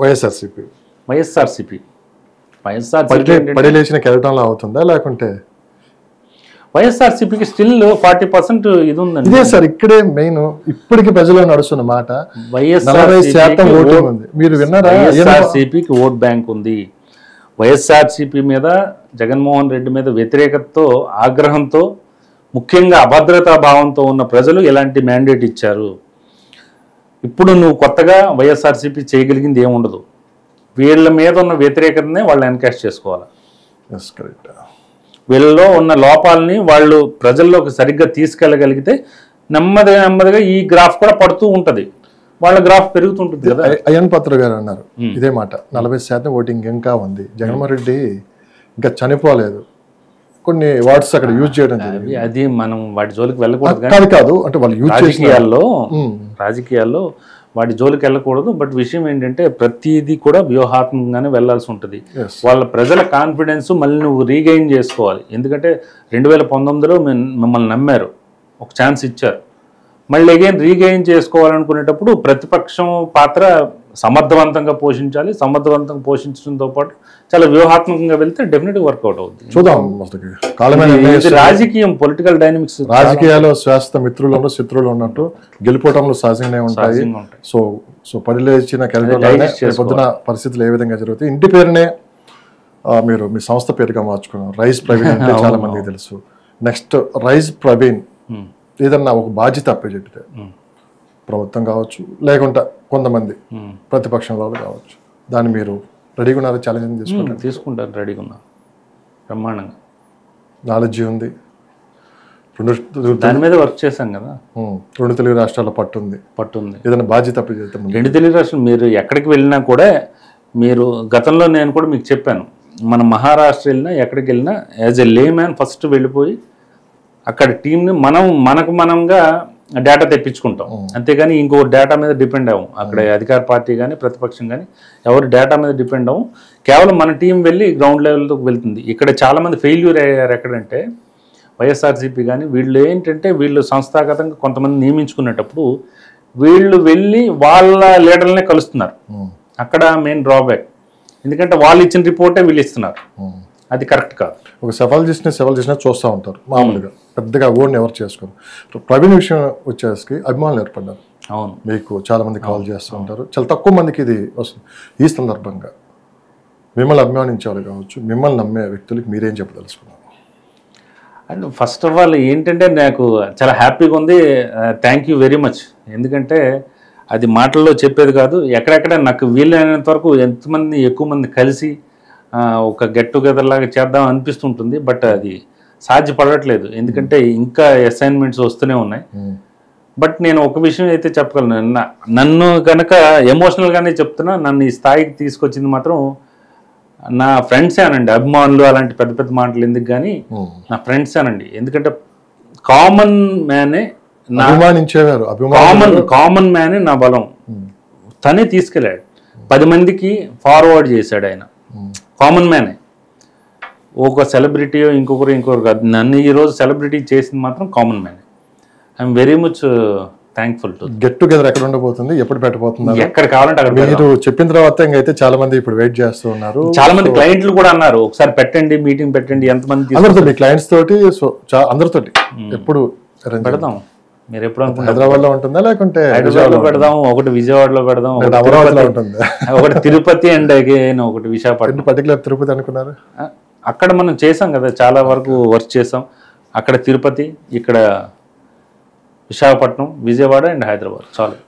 వైఎస్ఆర్సీపీ వైఎస్ఆర్సీపీ లేచిన కెరటంలో అవుతుందా లేకుంటే వైఎస్ఆర్సీపీకి స్టిల్ 40% ఇది ఉందండి. ఇదే సార్ ఇక్కడే మెయిన్ ఇప్పటికి ప్రజల్లో నడుస్తున్న మాట 40% ఓటింగ్ ఉంది. మీరు విన్నారా? వైఎస్ఆర్సీపీకి ఓట్ బ్యాంక్ ఉంది. వైఎస్ఆర్సీపీ మీద జగన్మోహన్ రెడ్డి మీద వ్యతిరేకతతో ఆగ్రహంతో ముఖ్యంగా అభద్రతా భావంతో ఉన్న ప్రజలు ఎలాంటి మ్యాండేట్ ఇచ్చారు. ఇప్పుడు నువ్వు కొత్తగా వైఎస్ఆర్సీపీ చేయగలిగింది ఏముండదు. వీళ్ళ మీద ఉన్న వ్యతిరేకతనే వాళ్ళు ఎన్కాష్ చేసుకోవాలి. వీళ్ళలో ఉన్న లోపాలని వాళ్ళు ప్రజల్లోకి సరిగ్గా తీసుకెళ్ళగలిగితే నెమ్మదిగా ఈ గ్రాఫ్ కూడా పడుతూ ఉంటుంది, వాళ్ళ గ్రాఫ్ పెరుగుతుంటుంది కదా. అయ్యన్ పాత్ర గారు అన్నారు ఇదే మాట, 40% ఓటింగ్ ఇంకా ఉంది. జగన్మోహన్ రెడ్డి ఇంకా చనిపోలేదు, కొన్ని వర్డ్స్ అక్కడ యూజ్ చేయడం జరిగింది. అది మనం వాటి జోలికి వెళ్ళకూడదు కాదు అంటే వాళ్ళు యూజ్ రాజకీయాల్లో వాటి జోలికి వెళ్ళకూడదు. బట్ విషయం ఏంటంటే ప్రతిదీ కూడా వ్యూహాత్మకంగానే వెళ్లాల్సి ఉంటుంది. వాళ్ళ ప్రజల కాన్ఫిడెన్స్ మళ్ళీ నువ్వు రీగెయిన్ చేసుకోవాలి. ఎందుకంటే 2019లో మిమ్మల్ని నమ్మారు, ఒక ఛాన్స్ ఇచ్చారు. మళ్ళీ అగైన్ రీగెయిన్ చేసుకోవాలనుకునేటప్పుడు ప్రతిపక్షం పాత్ర సమర్థవంతంగా పోషించాలి. సమర్థవంతంగా పోషించడంతో పాటు చాలా వ్యూహాత్మకంగా వెళ్తే డెఫినెట్గా వర్కౌట్ అవుతుంది. చూద్దాం. రాజకీయం, పొలిటికల్ డైనమిక్స్, రాజకీయాల్లో శాశ్వత మిత్రులు శత్రువులు ఉన్నట్టు గెలుపోవటంలో సహజంగానే ఉంటాయి. సో పడిలేచిన పొద్దున పరిస్థితులు ఏ విధంగా జరుగుతాయి. ఇంటి పేరునే మీరు మీ సంస్థ పేరుగా మార్చుకున్నారు, రైజ్ ప్రవీణ్ అంటే చాలా మందికి తెలుసు. నెక్స్ట్ రైజ్ ప్రవీణ్ ఏదన్నా ఒక బాధ్యత అప్పచెప్పితే ప్రభుత్వం కావచ్చు, లేకుంటే కొంతమంది ప్రతిపక్షంలో కావచ్చు, దాన్ని మీరు రెడీగా ఉన్నారా? ఛాలెంజ్ తీసుకుంటారు. రెడీగా ఉన్నారు, బ్రహ్మాండంగా నాలెడ్జీ ఉంది. దాని మీద వర్క్ చేశాం కదా. 2 తెలుగు రాష్ట్రాల పట్టుంది. ఏదైనా బాధ్యత అప్పచెప్తే 2 తెలుగు రాష్ట్రాలు మీరు ఎక్కడికి వెళ్ళినా కూడా, మీరు గతంలో నేను కూడా మీకు చెప్పాను, మన మహారాష్ట్ర వెళ్ళినా ఎక్కడికి వెళ్ళినా యాజ్ ఎ లే మ్యాన్ ఫస్ట్ వెళ్ళిపోయి అక్కడ టీంని మనంగా డేటా తెప్పించుకుంటాం. అంతేగాని ఇంకో డేటా మీద డిపెండ్ అవ్వం. అక్కడ అధికార పార్టీ కానీ ప్రతిపక్షం కానీ ఎవరు డేటా మీద డిపెండ్ అవ్వం. కేవలం మన టీం వెళ్ళి గ్రౌండ్ లెవెల్తో వెళ్తుంది. ఇక్కడ చాలామంది ఫెయిల్యూర్ అయ్యారు. ఎక్కడంటే వైఎస్ఆర్సీపీ కానీ వీళ్ళు ఏంటంటే వీళ్ళు సంస్థాగతంగా కొంతమంది నియమించుకునేటప్పుడు వీళ్ళు వెళ్ళి వాళ్ళ లీడర్లనే కలుస్తున్నారు. అక్కడ మెయిన్ డ్రాబ్యాక్. ఎందుకంటే వాళ్ళు ఇచ్చిన రిపోర్టే వీళ్ళు ఇస్తున్నారు. అది కరెక్ట్ కాదు. ఒక సవాల్ చేసినా చూస్తూ ఉంటారు మామూలుగా, పెద్దగా ఓన్ ఎవరు చేసుకోరు. ప్రవీణ్ విషయం వచ్చేసి అభిమానులు ఏర్పడ్డారు. అవును, మీకు చాలా మంది కాల్ చేస్తూ ఉంటారు, చాలా తక్కువ మందికి ఇది వస్తుంది. ఈ సందర్భంగా మిమ్మల్ని అభిమానించేవాళ్ళు కావచ్చు, మిమ్మల్ని నమ్మే వ్యక్తులకి మీరేం చెప్పదలుచుకున్నారు? అండ్ ఫస్ట్ ఆఫ్ ఆల్ ఏంటంటే నాకు చాలా హ్యాపీగా ఉంది. Thank you very much. ఎందుకంటే అది మాటల్లో చెప్పేది కాదు. ఎక్కడెక్కడ నాకు వీలైనంత వరకు ఎక్కువ మంది కలిసి ఒక గెట్ టుగెదర్ లాగా చేద్దాం అనిపిస్తుంటుంది. బట్ అది సాధ్యపడట్లేదు, ఎందుకంటే ఇంకా అసైన్మెంట్స్ వస్తూనే ఉన్నాయి. బట్ నేను ఒక విషయం అయితే చెప్పగలను, నన్ను కనుక ఎమోషనల్గానే చెప్తున్నా, నన్ను ఈ స్థాయికి తీసుకొచ్చింది మాత్రం నా ఫ్రెండ్సే అనండి. అభిమానులు అలాంటి పెద్ద పెద్ద మాటలు ఎందుకు కానీ నా ఫ్రెండ్సే అనండి. ఎందుకంటే కామన్ మ్యానే కామన్ మ్యానే నా బలం. తనే తీసుకెళ్ళాడు, 10 మందికి ఫార్వర్డ్ చేశాడు ఆయన. కామన్ మ్యానే, ఒక సెలబ్రిటీ ఇంకొకరు కాదు. నన్ను ఈరోజు సెలబ్రిటీ చేసింది మాత్రం కామన్ మ్యానే. I'm very much thankful to. Get together ఎక్కడ ఉండబోతుంది, ఎప్పుడు పెట్టబోతున్నారు? ఎక్కడ కావాలంటే అక్కడ. మీరు చెప్పిన తర్వాత ఇంకైతే చాలా మంది ఇప్పుడు వెయిట్ చేస్తూ ఉన్నారు. చాలా మంది క్లయింట్లు కూడా అన్నారు, ఒకసారి పెట్టండి, మీటింగ్ పెట్టండి. ఎంతమంది? అందరితో, మీ క్లయింట్స్ తోటి, అందరితోటి ఎప్పుడు పెడదాం. మీరు ఎప్పుడు అనుకుంటారు? హైదరాబాద్ లో ఉంటుందా లేకుంటే హైదరాబాద్లో పెడదాం, ఒకటి విజయవాడలో పెడదాం, అమరావతిలో ఉంటుంది, ఒకటి తిరుపతి అండ్ అగైన్ ఒకటి విశాఖపట్నం. పర్టికులర్ తిరుపతి అనుకున్నారు? అక్కడ మనం చేసాం కదా, చాలా వరకు వర్క్ చేసాం. అక్కడ తిరుపతి, ఇక్కడ విశాఖపట్నం, విజయవాడ అండ్ హైదరాబాద్ చాలు.